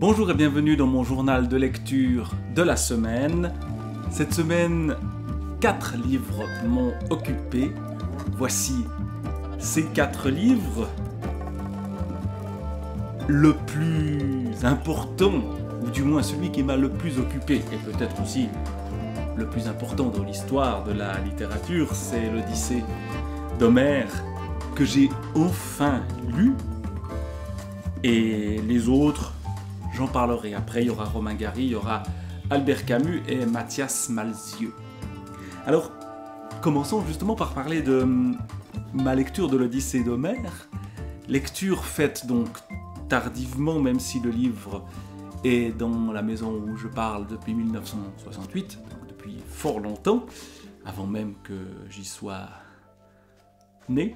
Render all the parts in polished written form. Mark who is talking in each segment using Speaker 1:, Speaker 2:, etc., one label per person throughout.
Speaker 1: Bonjour et bienvenue dans mon journal de lecture de la semaine. Cette semaine, 4 livres m'ont occupé. Voici ces 4 livres. Le plus important, ou du moins celui qui m'a le plus occupé, et peut-être aussi le plus important dans l'histoire de la littérature, c'est l'Odyssée d'Homère, que j'ai enfin lu. Et les autres, j'en parlerai après. Il y aura Romain Gary, il y aura Albert Camus et Mathias Malzieu. Alors, commençons justement par parler de ma lecture de l'Odyssée d'Homère. Lecture faite donc tardivement, même si le livre est dans la maison où je parle depuis 1968, donc depuis fort longtemps, avant même que j'y sois né.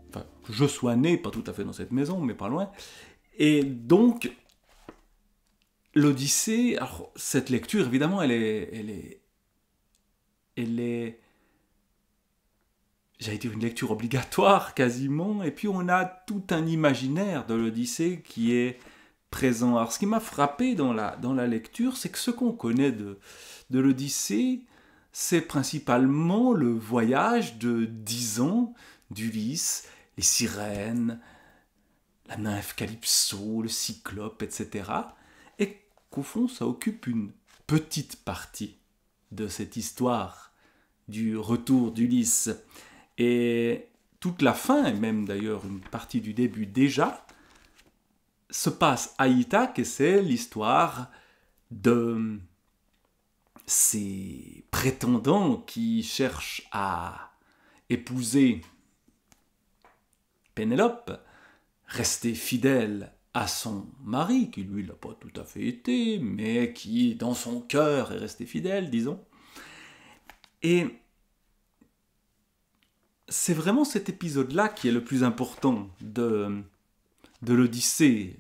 Speaker 1: Enfin, je sois né, pas tout à fait dans cette maison, mais pas loin. Et donc, l'Odyssée, alors cette lecture, évidemment, elle est, j'allais dire une lecture obligatoire quasiment, et puis on a tout un imaginaire de l'Odyssée qui est présent. Alors ce qui m'a frappé dans la lecture, c'est que ce qu'on connaît de l'Odyssée, c'est principalement le voyage de 10 ans d'Ulysse, les sirènes, la nymphe Calypso, le cyclope, etc. Et qu'au fond, ça occupe une petite partie de cette histoire du retour d'Ulysse. Et toute la fin, et même d'ailleurs une partie du début déjà, se passe à Ithaque, et c'est l'histoire de ces prétendants qui cherchent à épouser Pénélope, rester fidèle à son mari, qui lui l'a pas tout à fait été, mais qui dans son cœur est resté fidèle, disons. Et c'est vraiment cet épisode-là qui est le plus important de l'Odyssée.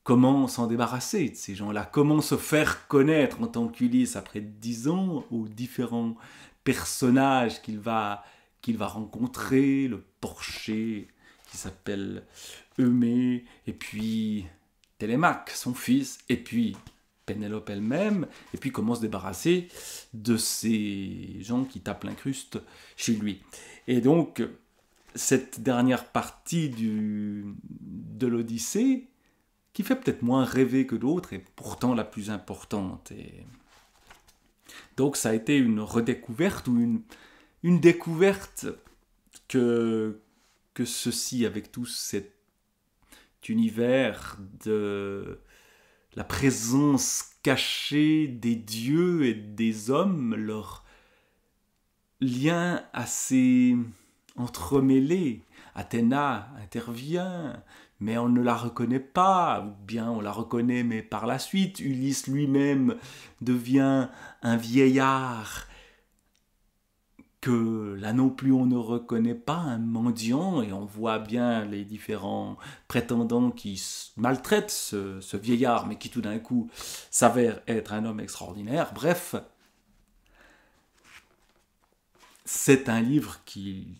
Speaker 1: Comment s'en débarrasser de ces gens-là? Comment se faire connaître en tant qu'Ulysse après 10 ans aux différents personnages qu'il va rencontrer, le porcher qui s'appelle Eumée, et puis Télémaque, son fils, et puis Pénélope elle-même, et puis comment se débarrasser de ces gens qui tapent l'incruste chez lui. Et donc, cette dernière partie de l'Odyssée, qui fait peut-être moins rêver que d'autres, est pourtant la plus importante. Et donc ça a été une redécouverte, ou une découverte que ceci, avec tout cet univers de la présence cachée des dieux et des hommes, leur lien assez entremêlé. Athéna intervient, mais on ne la reconnaît pas, ou bien on la reconnaît, mais par la suite. Ulysse lui-même devient un vieillard que là non plus on ne reconnaît pas, un mendiant, et on voit bien les différents prétendants qui maltraitent ce vieillard, mais qui tout d'un coup s'avère être un homme extraordinaire. Bref, c'est un livre qu'il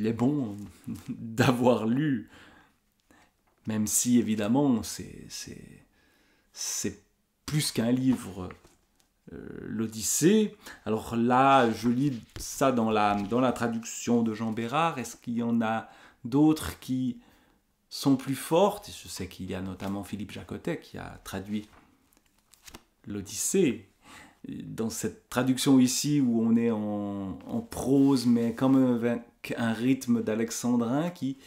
Speaker 1: est bon d'avoir lu, même si évidemment c'est plus qu'un livre. L'Odyssée. Alors là, je lis ça dans la traduction de Jean Bérard. Est-ce qu'il y en a d'autres qui sont plus fortes? Je sais qu'il y a notamment Philippe Jacotet qui a traduit l'Odyssée. Dans cette traduction ici, où on est en prose, mais quand même avec un rythme d'alexandrin qui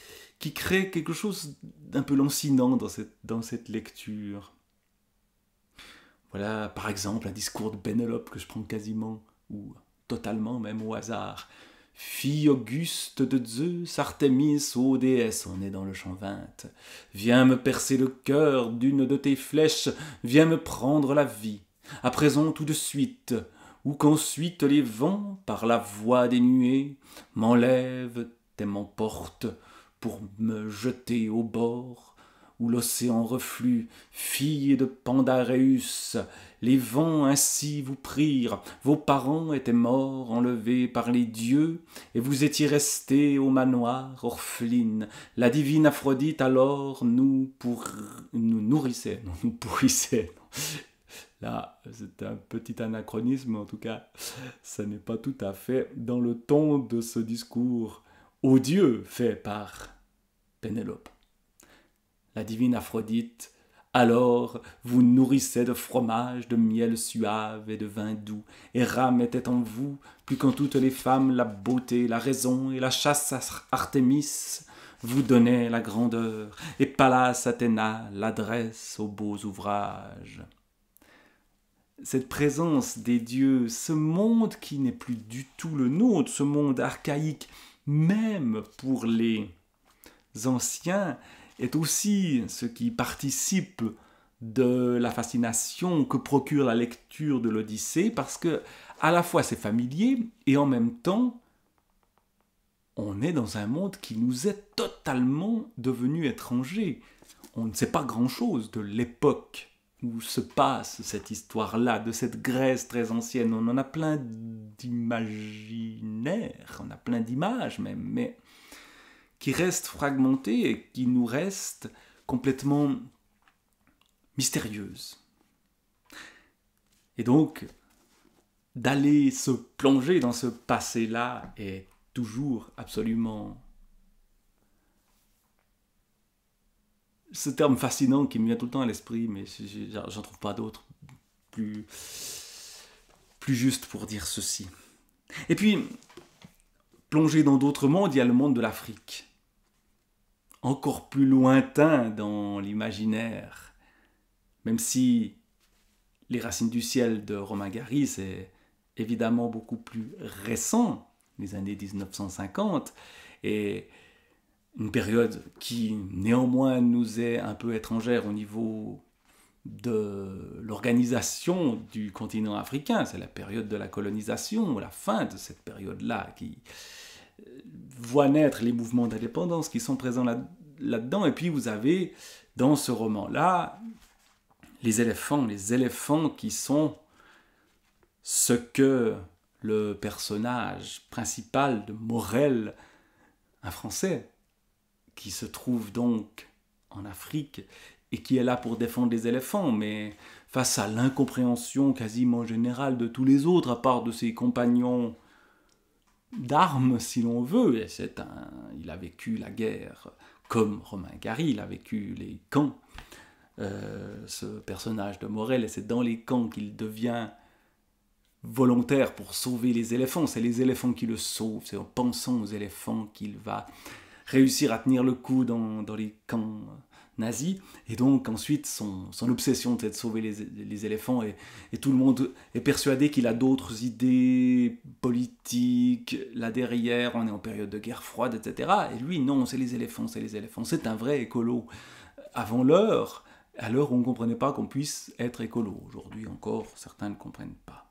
Speaker 1: crée quelque chose d'un peu lancinant dans cette lecture. Voilà, par exemple, un discours de Pénélope que je prends quasiment, ou totalement même au hasard. Fille auguste de Zeus, Artémis, ô déesse, on est dans le chant 20. Viens me percer le cœur d'une de tes flèches, viens me prendre la vie. À présent tout de suite, ou qu'ensuite les vents, par la voix des nuées, m'enlèvent et m'emportent pour me jeter au bord, où l'océan reflue, fille de Pandaréus, les vents ainsi vous prirent, vos parents étaient morts, enlevés par les dieux, et vous étiez restée au manoir, orpheline. La divine Aphrodite alors nous nourrissait, non, nous pourrissait. Là, c'est un petit anachronisme, en tout cas, ça n'est pas tout à fait dans le ton de ce discours odieux fait par Pénélope. La divine Aphrodite, alors, vous nourrissait de fromage, de miel suave et de vin doux, et Rame était en vous, plus qu'en toutes les femmes, la beauté, la raison et la chasse à Artémis vous donnaient la grandeur, et Pallas Athéna l'adresse aux beaux ouvrages. Cette présence des dieux, ce monde qui n'est plus du tout le nôtre, ce monde archaïque, même pour les anciens, est aussi ce qui participe de la fascination que procure la lecture de l'Odyssée, parce que à la fois c'est familier et en même temps on est dans un monde qui nous est totalement devenu étranger. On ne sait pas grand-chose de l'époque où se passe cette histoire-là, de cette Grèce très ancienne. On en a plein d'imaginaires, on a plein d'images même, mais qui restent fragmentées et qui nous restent complètement mystérieuses. Et donc, d'aller se plonger dans ce passé-là est toujours absolument... Ce terme fascinant qui me vient tout le temps à l'esprit, mais j'en trouve pas d'autre plus juste pour dire ceci. Et puis, plonger dans d'autres mondes, il y a le monde de l'Afrique. Encore plus lointain dans l'imaginaire, même si Les Racines du ciel de Romain Gary, c'est évidemment beaucoup plus récent, les années 1950, et une période qui néanmoins nous est un peu étrangère au niveau de l'organisation du continent africain. C'est la période de la colonisation, la fin de cette période-là qui voit naître les mouvements d'indépendance qui sont présents là-dedans. Et puis vous avez dans ce roman-là les éléphants qui sont ce que le personnage principal de Morel, un Français, qui se trouve donc en Afrique et qui est là pour défendre les éléphants, mais face à l'incompréhension quasiment générale de tous les autres, à part de ses compagnons d'armes, si l'on veut. Il a vécu la guerre comme Romain Gary, il a vécu les camps, ce personnage de Morel, et c'est dans les camps qu'il devient volontaire pour sauver les éléphants. C'est les éléphants qui le sauvent, c'est en pensant aux éléphants qu'il va réussir à tenir le coup dans les camps nazis. Et donc ensuite son obsession c'est de sauver les éléphants, et tout le monde est persuadé qu'il a d'autres idées politiques là derrière, on est en période de guerre froide, etc. Et lui non, c'est les éléphants, c'est un vrai écolo. Avant l'heure, à l'heure où on ne comprenait pas qu'on puisse être écolo. Aujourd'hui encore, certains ne comprennent pas.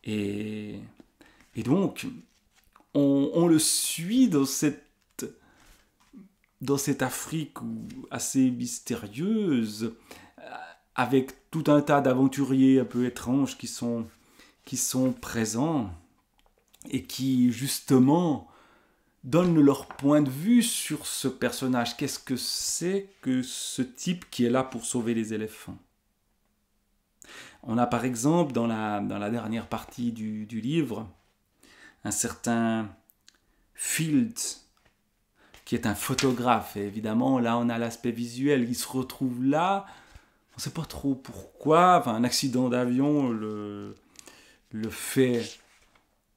Speaker 1: Et donc, on le suit dans cette Afrique assez mystérieuse, avec tout un tas d'aventuriers un peu étranges qui sont présents et qui, justement, donnent leur point de vue sur ce personnage. Qu'est-ce que c'est que ce type qui est là pour sauver les éléphants ? On a par exemple, dans la dernière partie du livre, un certain Field, qui est un photographe. Et évidemment, là, on a l'aspect visuel. Il se retrouve là, on ne sait pas trop pourquoi. Enfin, un accident d'avion le fait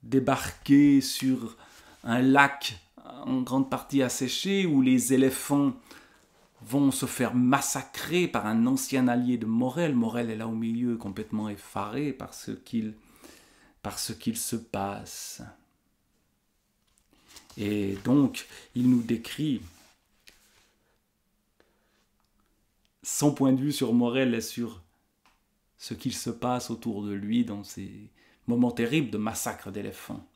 Speaker 1: débarquer sur un lac en grande partie asséché, où les éléphants vont se faire massacrer par un ancien allié de Morel. Morel est là au milieu, complètement effaré par ce qu'il se passe. Et donc, il nous décrit son point de vue sur Morel et sur ce qu'il se passe autour de lui dans ces moments terribles de massacre d'éléphants.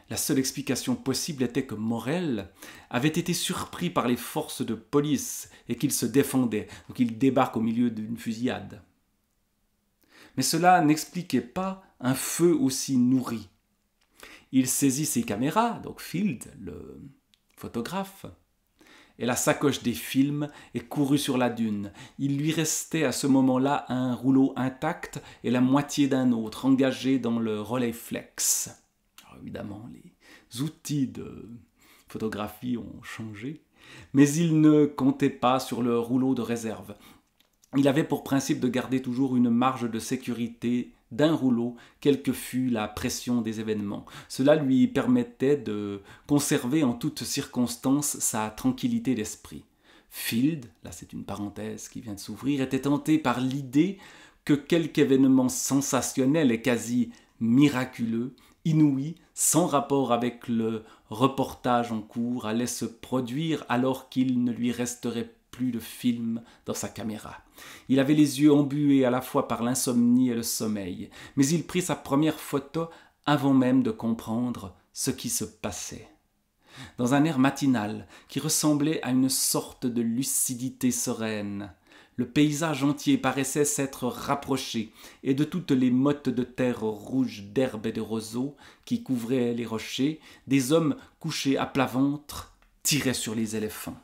Speaker 1: La seule explication possible était que Morel avait été surpris par les forces de police et qu'il se défendait, donc il débarque au milieu d'une fusillade. Mais cela n'expliquait pas un feu aussi nourri. Il saisit ses caméras, donc Field, le photographe, et la sacoche des films et courut sur la dune. Il lui restait à ce moment-là un rouleau intact et la moitié d'un autre, engagé dans le Rolleiflex. Alors évidemment, les outils de photographie ont changé, mais il ne comptait pas sur le rouleau de réserve. Il avait pour principe de garder toujours une marge de sécurité d'un rouleau, quelle que fût la pression des événements. Cela lui permettait de conserver en toutes circonstances sa tranquillité d'esprit. Field, là c'est une parenthèse qui vient de s'ouvrir, était tenté par l'idée que quelque événement sensationnel et quasi miraculeux, inouï, sans rapport avec le reportage en cours, allait se produire alors qu'il ne lui resterait plus de film dans sa caméra. Il avait les yeux embués à la fois par l'insomnie et le sommeil, mais il prit sa première photo avant même de comprendre ce qui se passait. Dans un air matinal qui ressemblait à une sorte de lucidité sereine, le paysage entier paraissait s'être rapproché, et de toutes les mottes de terre rouge, d'herbes et de roseaux qui couvraient les rochers, des hommes couchés à plat ventre tiraient sur les éléphants.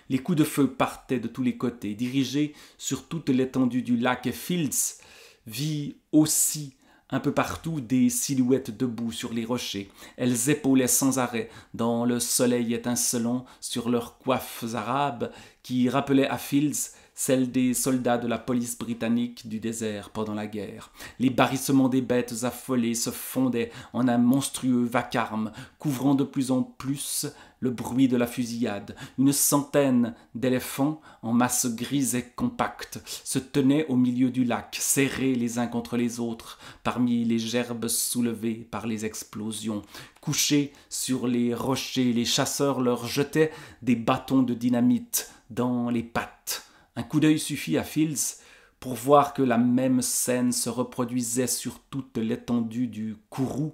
Speaker 1: Les coups de feu partaient de tous les côtés, dirigés sur toute l'étendue du lac, et Fields vit aussi un peu partout des silhouettes debout sur les rochers. Elles épaulaient sans arrêt dans le soleil étincelant sur leurs coiffes arabes qui rappelaient à Fields celles des soldats de la police britannique du désert pendant la guerre. Les barrissements des bêtes affolées se fondaient en un monstrueux vacarme, couvrant de plus en plus le bruit de la fusillade. Une centaine d'éléphants, en masse grise et compacte, se tenaient au milieu du lac, serrés les uns contre les autres, parmi les gerbes soulevées par les explosions. Couchés sur les rochers, les chasseurs leur jetaient des bâtons de dynamite dans les pattes. Un coup d'œil suffit à Fields pour voir que la même scène se reproduisait sur toute l'étendue du Kourou,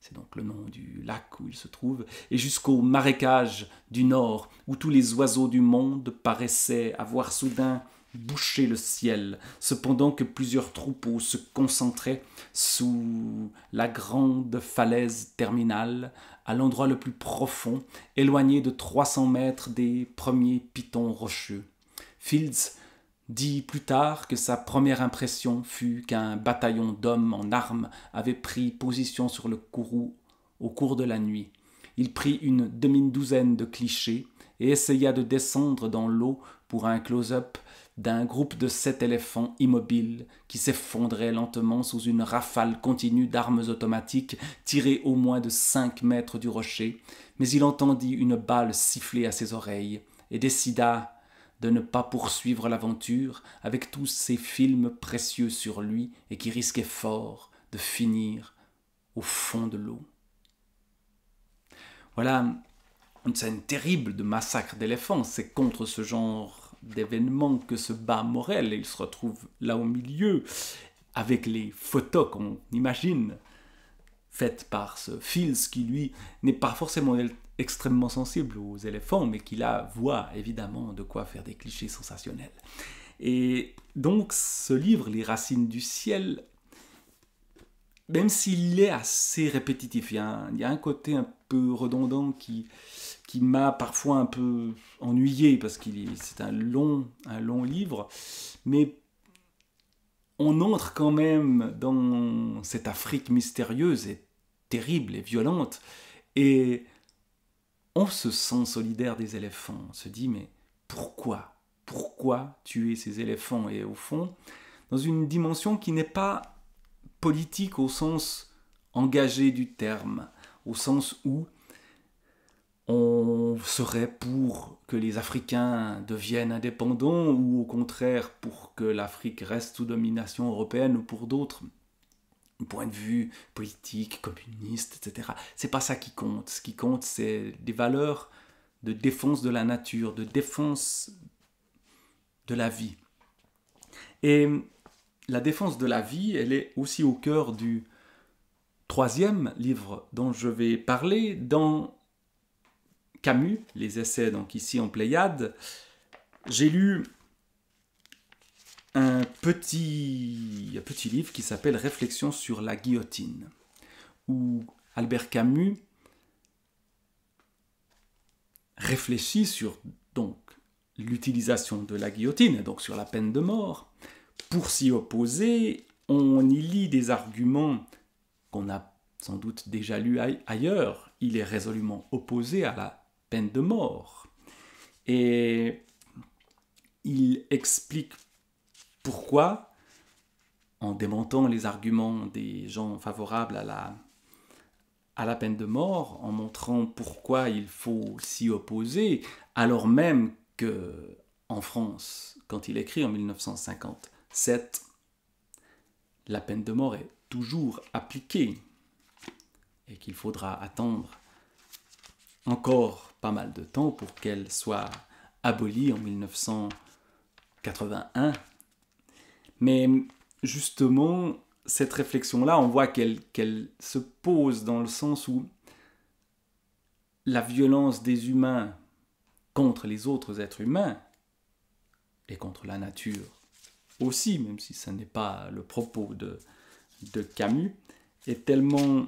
Speaker 1: c'est donc le nom du lac où il se trouve, et jusqu'au marécage du nord, où tous les oiseaux du monde paraissaient avoir soudain bouché le ciel, cependant que plusieurs troupeaux se concentraient sous la grande falaise terminale, à l'endroit le plus profond, éloigné de 300 mètres des premiers pitons rocheux. Fields dit plus tard que sa première impression fut qu'un bataillon d'hommes en armes avait pris position sur le Kourou au cours de la nuit. Il prit une demi-douzaine de clichés et essaya de descendre dans l'eau pour un close-up d'un groupe de 7 éléphants immobiles qui s'effondraient lentement sous une rafale continue d'armes automatiques tirées au moins de 5 mètres du rocher, mais il entendit une balle siffler à ses oreilles et décida de ne pas poursuivre l'aventure avec tous ces films précieux sur lui et qui risquaient fort de finir au fond de l'eau. Voilà une scène terrible de massacre d'éléphants. C'est contre ce genre d'événement que se bat Morel, et il se retrouve là au milieu avec les photos qu'on imagine faites par ce Fields qui lui n'est pas forcément extrêmement sensible aux éléphants, mais qui là voit évidemment de quoi faire des clichés sensationnels. Et donc ce livre, Les Racines du ciel, même s'il est assez répétitif, il y a un côté un peu redondant qui m'a parfois un peu ennuyé, parce que c'est un long livre, mais on entre quand même dans cette Afrique mystérieuse et terrible et violente, et on se sent solidaire des éléphants. On se dit, mais pourquoi tuer ces éléphants? Et au fond, dans une dimension qui n'est pas politique au sens engagé du terme, au sens où on serait pour que les Africains deviennent indépendants, ou au contraire pour que l'Afrique reste sous domination européenne, ou pour d'autres point de vue politique, communiste, etc. C'est pas ça qui compte. Ce qui compte, c'est des valeurs de défense de la nature, de défense de la vie. Et la défense de la vie, elle est aussi au cœur du troisième livre dont je vais parler, dans Camus, les essais donc ici en Pléiade, j'ai lu un petit livre qui s'appelle Réflexions sur la guillotine, où Albert Camus réfléchit sur donc l'utilisation de la guillotine, donc sur la peine de mort. Pour s'y opposer, on y lit des arguments qu'on a sans doute déjà lus ailleurs. Il est résolument opposé à la peine de mort. Et il explique pourquoi, en démontant les arguments des gens favorables à la peine de mort, en montrant pourquoi il faut s'y opposer, alors même que en France, quand il écrit en 1957, la peine de mort est toujours appliquée et qu'il faudra attendre encore pas mal de temps pour qu'elle soit abolie en 1981. Mais justement, cette réflexion-là, on voit qu'elle se pose dans le sens où la violence des humains contre les autres êtres humains et contre la nature aussi, même si ce n'est pas le propos de Camus, est tellement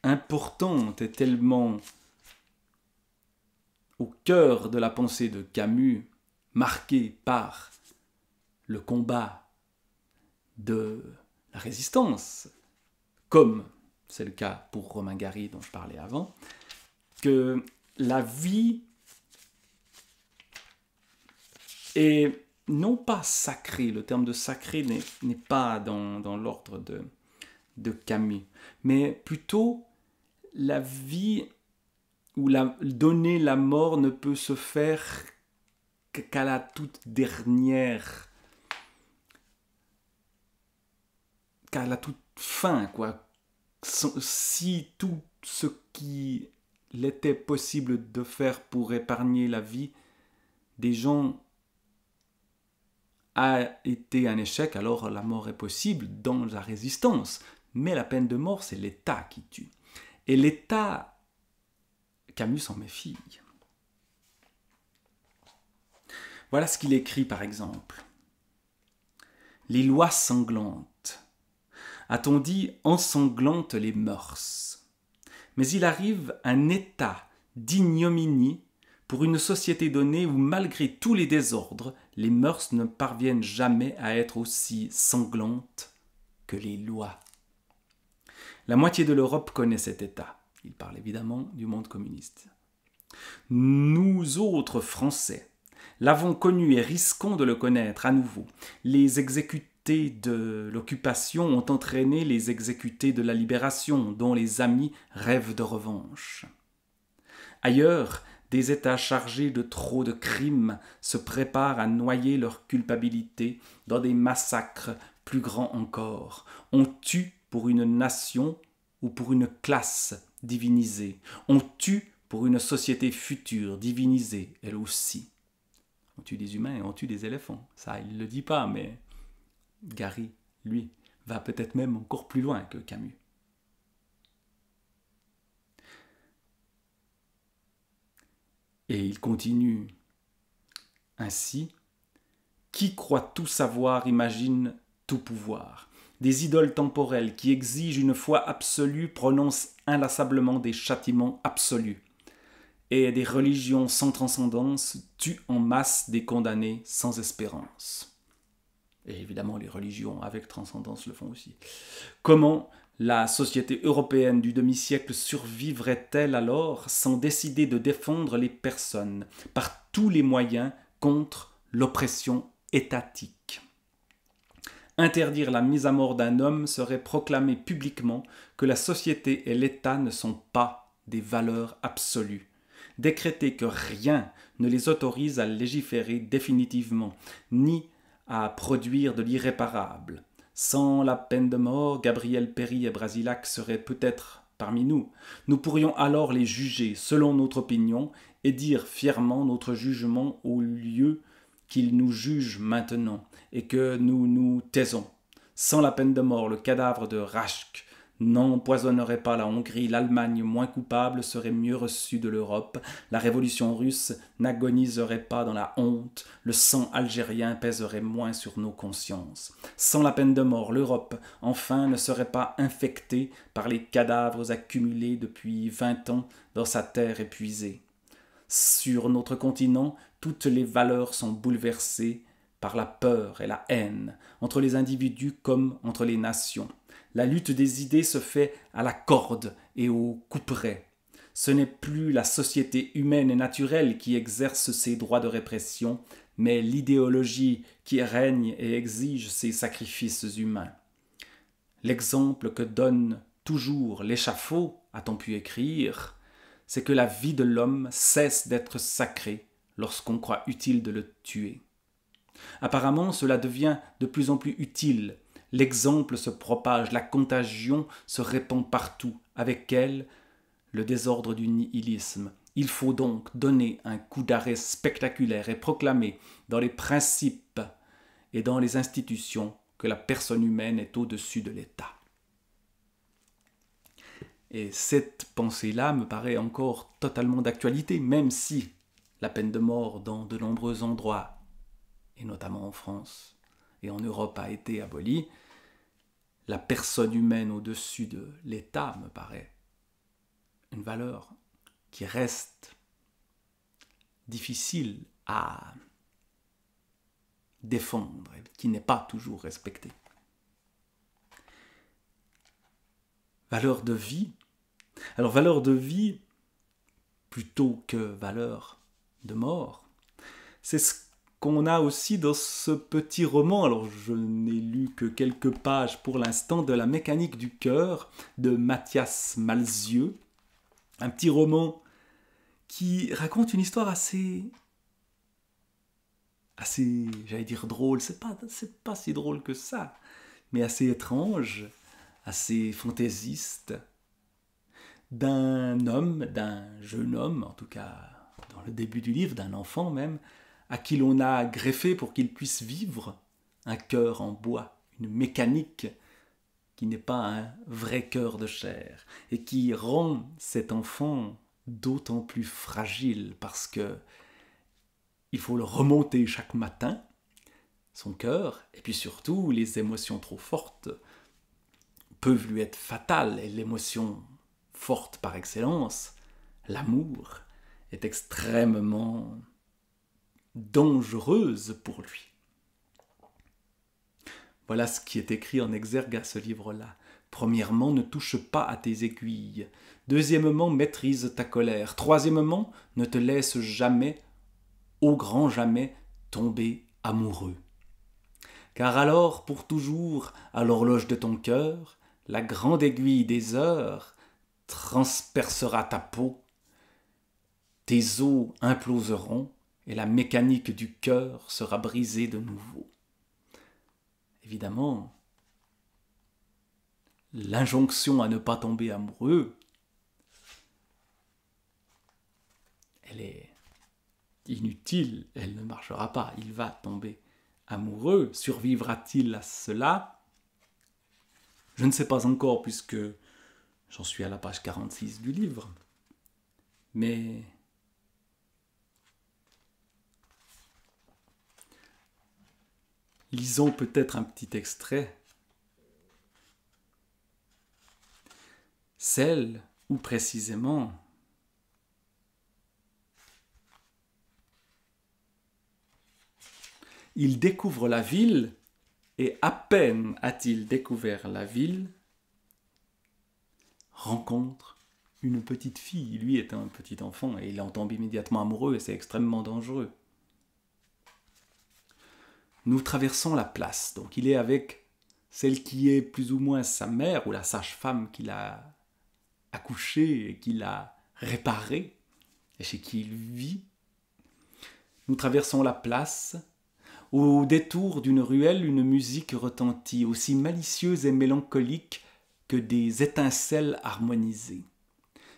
Speaker 1: importante, est tellement au cœur de la pensée de Camus, marquée par le combat de la résistance, comme c'est le cas pour Romain Gary dont je parlais avant, que la vie est non pas sacrée, le terme de sacré n'est pas dans l'ordre de Camus, mais plutôt la vie ou donner la mort ne peut se faire qu'à la toute dernière, qu'à la toute fin, quoi. Si tout ce qu'il était possible de faire pour épargner la vie des gens a été un échec, alors la mort est possible dans la résistance. Mais la peine de mort, c'est l'État qui tue. Et l'État, Camus s'en méfie. Voilà ce qu'il écrit par exemple. Les lois sanglantes. A-t-on dit ensanglantent les mœurs. Mais il arrive un état d'ignominie pour une société donnée où, malgré tous les désordres, les mœurs ne parviennent jamais à être aussi sanglantes que les lois. La moitié de l'Europe connaît cet état. Il parle évidemment du monde communiste. Nous autres Français l'avons connu et risquons de le connaître à nouveau. Les exécutés de l'occupation ont entraîné les exécutés de la libération, dont les amis rêvent de revanche. Ailleurs, des États chargés de trop de crimes se préparent à noyer leur culpabilité dans des massacres plus grands encore. On tue pour une nation ou pour une classe divinisée. On tue pour une société future divinisée, elle aussi. On tue des humains et on tue des éléphants. Ça, il ne le dit pas, mais Gary, lui, va peut-être même encore plus loin que Camus. Et il continue ainsi. Qui croit tout savoir imagine tout pouvoir. Des idoles temporelles qui exigent une foi absolue prononcent inlassablement des châtiments absolus. Et des religions sans transcendance tuent en masse des condamnés sans espérance. Et évidemment, les religions avec transcendance le font aussi. Comment la société européenne du demi-siècle survivrait-elle alors sans décider de défendre les personnes par tous les moyens contre l'oppression étatique? Interdire la mise à mort d'un homme serait proclamer publiquement que la société et l'État ne sont pas des valeurs absolues. Décréter que rien ne les autorise à légiférer définitivement, ni à produire de l'irréparable. Sans la peine de mort, Gabriel Péri et Brasilac seraient peut-être parmi nous. Nous pourrions alors les juger selon notre opinion et dire fièrement notre jugement au lieu qu'ils nous jugent maintenant et que nous nous taisons. Sans la peine de mort, le cadavre de Raschke n'empoisonnerait pas la Hongrie, l'Allemagne moins coupable serait mieux reçue de l'Europe, la révolution russe n'agoniserait pas dans la honte, le sang algérien pèserait moins sur nos consciences. Sans la peine de mort, l'Europe, enfin, ne serait pas infectée par les cadavres accumulés depuis 20 ans dans sa terre épuisée. Sur notre continent, toutes les valeurs sont bouleversées par la peur et la haine, entre les individus comme entre les nations. La lutte des idées se fait à la corde et au couperet. Ce n'est plus la société humaine et naturelle qui exerce ses droits de répression, mais l'idéologie qui règne et exige ses sacrifices humains. L'exemple que donne toujours l'échafaud, a-t-on pu écrire, c'est que la vie de l'homme cesse d'être sacrée lorsqu'on croit utile de le tuer. Apparemment, cela devient de plus en plus utile. L'exemple se propage, la contagion se répand partout. Avec elle, le désordre du nihilisme. Il faut donc donner un coup d'arrêt spectaculaire et proclamer dans les principes et dans les institutions que la personne humaine est au-dessus de l'État. Et cette pensée-là me paraît encore totalement d'actualité, même si la peine de mort dans de nombreux endroits, et notamment en France et en Europe, a été abolie, la personne humaine au-dessus de l'État me paraît une valeur qui reste difficile à défendre et qui n'est pas toujours respectée. Valeur de vie. Alors valeur de vie, plutôt que valeur de mort, c'est ce qu'on a aussi dans ce petit roman. Alors je n'ai lu que quelques pages pour l'instant, de La mécanique du cœur de Mathias Malzieu. Un petit roman qui raconte une histoire assez, j'allais dire drôle, c'est pas si drôle que ça, mais assez étrange, assez fantaisiste, d'un jeune homme, en tout cas dans le début du livre, d'un enfant même, à qui l'on a greffé pour qu'il puisse vivre un cœur en bois, une mécanique qui n'est pas un vrai cœur de chair, et qui rend cet enfant d'autant plus fragile parce que il faut le remonter chaque matin, son cœur, et puis surtout les émotions trop fortes peuvent lui être fatales, et l'émotion forte par excellence, l'amour, est extrêmement dangereuse pour lui. Voilà ce qui est écrit en exergue à ce livre-là. Premièrement, ne touche pas à tes aiguilles. Deuxièmement, maîtrise ta colère. Troisièmement, ne te laisse jamais, au grand jamais, tomber amoureux. Car alors, pour toujours, à l'horloge de ton cœur, la grande aiguille des heures transpercera ta peau, tes os imploseront, et la mécanique du cœur sera brisée de nouveau. Évidemment, l'injonction à ne pas tomber amoureux, elle est inutile, elle ne marchera pas. Il va tomber amoureux. Survivra-t-il à cela? Je ne sais pas encore, puisque j'en suis à la page 46 du livre. Mais lisons peut-être un petit extrait. Celle où précisément il découvre la ville, et à peine a-t-il découvert la ville, rencontre une petite fille. Lui est un petit enfant et il en tombe immédiatement amoureux, et c'est extrêmement dangereux. Nous traversons la place, donc il est avec celle qui est plus ou moins sa mère, ou la sage-femme qui l'a accouché et qui l'a réparé, et chez qui il vit. Nous traversons la place. Au détour d'une ruelle, une musique retentit, aussi malicieuse et mélancolique que des étincelles harmonisées.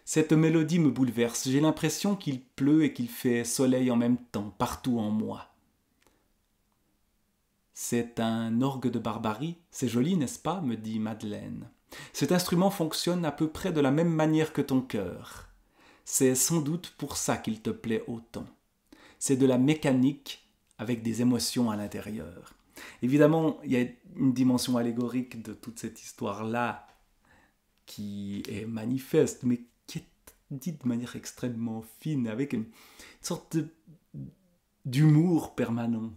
Speaker 1: Cette mélodie me bouleverse. J'ai l'impression qu'il pleut et qu'il fait soleil en même temps, partout en moi. C'est un orgue de Barbarie. C'est joli, n'est-ce pas? Me dit Madeleine. Cet instrument fonctionne à peu près de la même manière que ton cœur. C'est sans doute pour ça qu'il te plaît autant. C'est de la mécanique avec des émotions à l'intérieur. Évidemment, il y a une dimension allégorique de toute cette histoire-là qui est manifeste, mais qui est dite de manière extrêmement fine, avec une sorte d'humour permanent.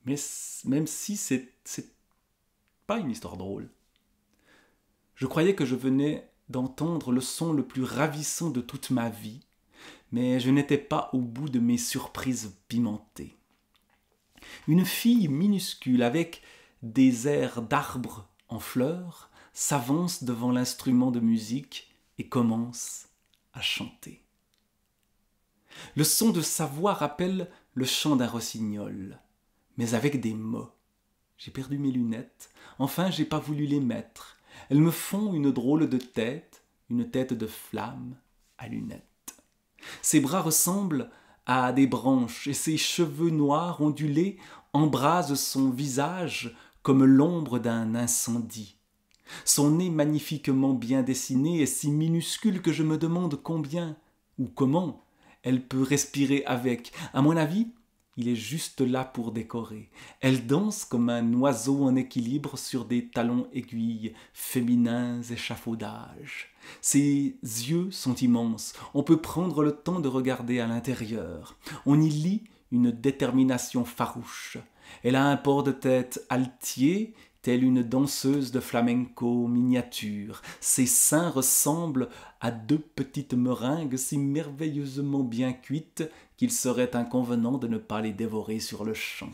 Speaker 1: Mais même si c'est pas une histoire drôle. Je croyais que je venais d'entendre le son le plus ravissant de toute ma vie, mais je n'étais pas au bout de mes surprises pimentées. Une fille minuscule avec des airs d'arbre en fleurs s'avance devant l'instrument de musique et commence à chanter. Le son de sa voix rappelle le chant d'un rossignol, mais avec des mots. J'ai perdu mes lunettes, enfin j'ai pas voulu les mettre. Elles me font une drôle de tête, une tête de flamme à lunettes. Ses bras ressemblent à des branches et ses cheveux noirs ondulés embrasent son visage comme l'ombre d'un incendie. Son nez magnifiquement bien dessiné est si minuscule que je me demande combien ou comment elle peut respirer avec. À mon avis, il est juste là pour décorer. Elle danse comme un oiseau en équilibre sur des talons aiguilles, féminins échafaudages. Ses yeux sont immenses. On peut prendre le temps de regarder à l'intérieur. On y lit une détermination farouche. Elle a un port de tête altier, telle une danseuse de flamenco miniature. Ses seins ressemblent à deux petites meringues si merveilleusement bien cuites qu'il serait inconvenant de ne pas les dévorer sur le champ.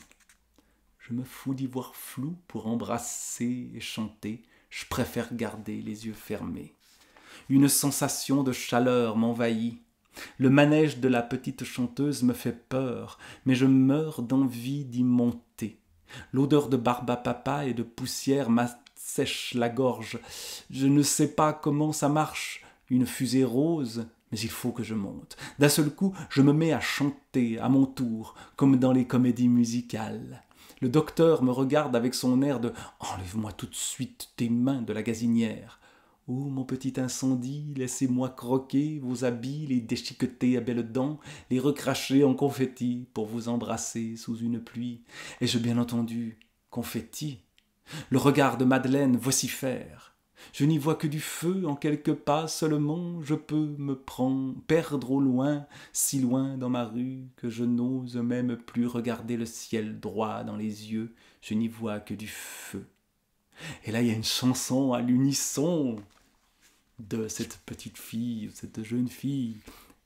Speaker 1: Je me fous d'y voir flou pour embrasser et chanter. Je préfère garder les yeux fermés. Une sensation de chaleur m'envahit. Le manège de la petite chanteuse me fait peur, mais je meurs d'envie d'y monter. L'odeur de barbe à papa et de poussière m'assèche la gorge. Je ne sais pas comment ça marche, une fusée rose, mais il faut que je monte. D'un seul coup, je me mets à chanter à mon tour, comme dans les comédies musicales. Le docteur me regarde avec son air de « Enlève-moi tout de suite tes mains de la gazinière ». « Oh, mon petit incendie, laissez-moi croquer vos habits, les déchiqueter à belles dents, les recracher en confetti pour vous embrasser sous une pluie. » Ai-je bien entendu confetti? Le regard de Madeleine vocifère. Je n'y vois que du feu en quelques pas seulement, je peux me perdre au loin, si loin dans ma rue que je n'ose même plus regarder le ciel droit dans les yeux, je n'y vois que du feu. Et là, il y a une chanson à l'unisson de cette petite fille, cette jeune fille,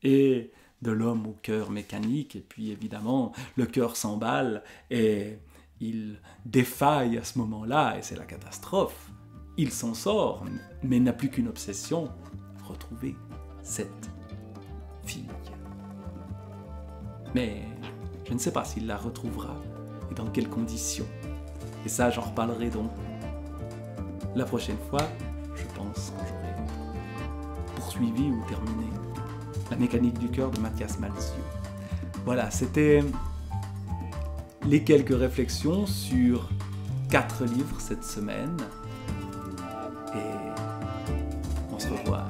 Speaker 1: et de l'homme au cœur mécanique. Et puis, évidemment, le cœur s'emballe et il défaille à ce moment-là, et c'est la catastrophe. Il s'en sort, mais n'a plus qu'une obsession, retrouver cette fille. Mais je ne sais pas s'il la retrouvera, et dans quelles conditions. Et ça, j'en reparlerai donc la prochaine fois, je pense que j'aurai poursuivi ou terminé La mécanique du cœur de Matthias Malzieu. Voilà, c'était les quelques réflexions sur 4 livres cette semaine. Et on se revoit